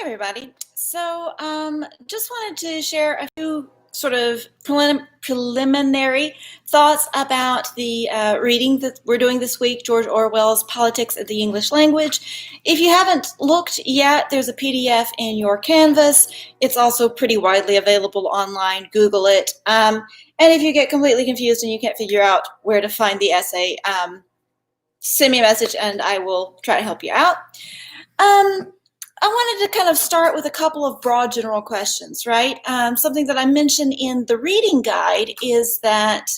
Everybody. Just wanted to share a few sort of preliminary thoughts about the reading that we're doing this week, George Orwell's Politics of the English Language. If you haven't looked yet, there's a PDF in your Canvas. It's also pretty widely available online. Google it. And if you get completely confused and you can't figure out where to find the essay, send me a message and I will try to help you out. I wanted to kind of start with a couple of broad general questions, right? Something that I mentioned in the reading guide is that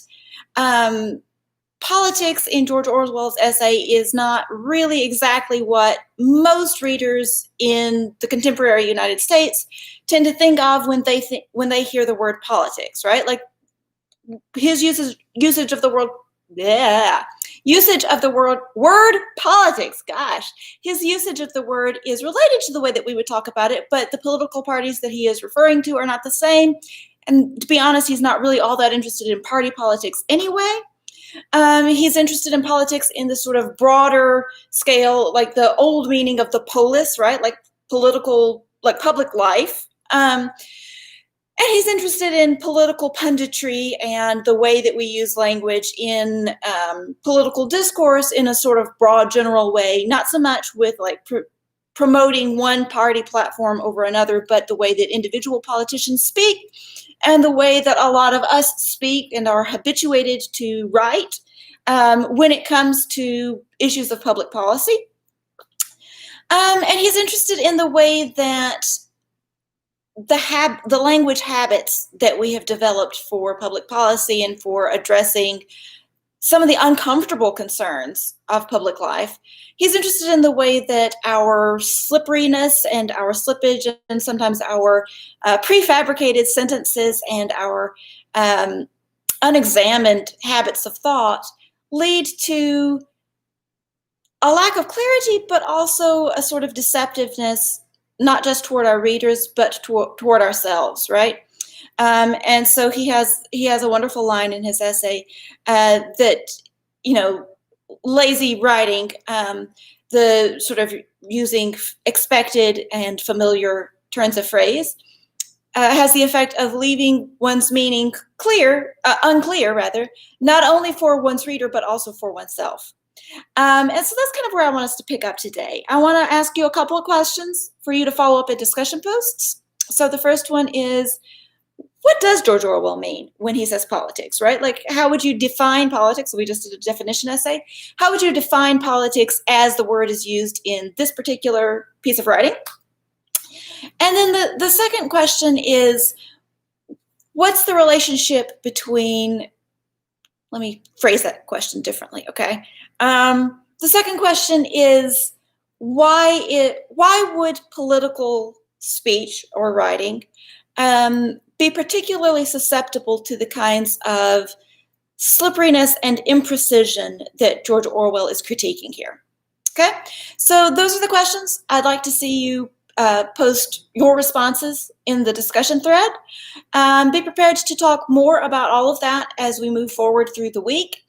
politics in George Orwell's essay is not really exactly what most readers in the contemporary United States tend to think of when they hear the word politics, right? Like his usage of the word word politics, gosh. His usage of the word is related to the way that we would talk about it, but the political parties that he is referring to are not the same. And to be honest, he's not really all that interested in party politics anyway. He's interested in politics in the sort of broader scale, like the old meaning of the polis, right? Like political, like public life. And he's interested in political punditry and the way that we use language in political discourse in a sort of broad, general way, not so much with like promoting one party platform over another, but the way that individual politicians speak and the way that a lot of us speak and are habituated to write when it comes to issues of public policy. And he's interested in the way that the language habits that we have developed for public policy and for addressing some of the uncomfortable concerns of public life. He's interested in the way that our slipperiness and our slippage and sometimes our prefabricated sentences and our unexamined habits of thought lead to a lack of clarity, but also a sort of deceptiveness, not just toward our readers, but toward ourselves, right? And so he has a wonderful line in his essay that, lazy writing, the sort of using expected and familiar turns of phrase, has the effect of leaving one's meaning unclear, not only for one's reader, but also for oneself. And so that's kind of where I want us to pick up today. I want to ask you a couple of questions for you to follow up in discussion posts. So the first one is, what does George Orwell mean when he says politics, right? Like, how would you define politics? We just did a definition essay. How would you define politics as the word is used in this particular piece of writing? And then the second question is, what's the relationship between, let me phrase that question differently, okay? The second question is, why would political speech or writing be particularly susceptible to the kinds of slipperiness and imprecision that George Orwell is critiquing here? Okay, so those are the questions. I'd like to see you post your responses in the discussion thread. Be prepared to talk more about all of that as we move forward through the week.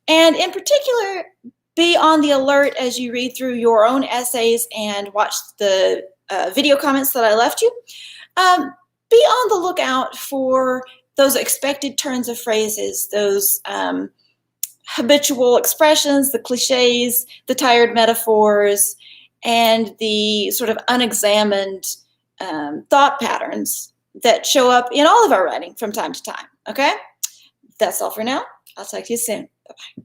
And in particular, be on the alert as you read through your own essays and watch the video comments that I left you. Be on the lookout for those expected turns of phrases, those habitual expressions, the cliches, the tired metaphors, and the sort of unexamined thought patterns that show up in all of our writing from time to time, okay? That's all for now. I'll talk to you soon. Bye-bye.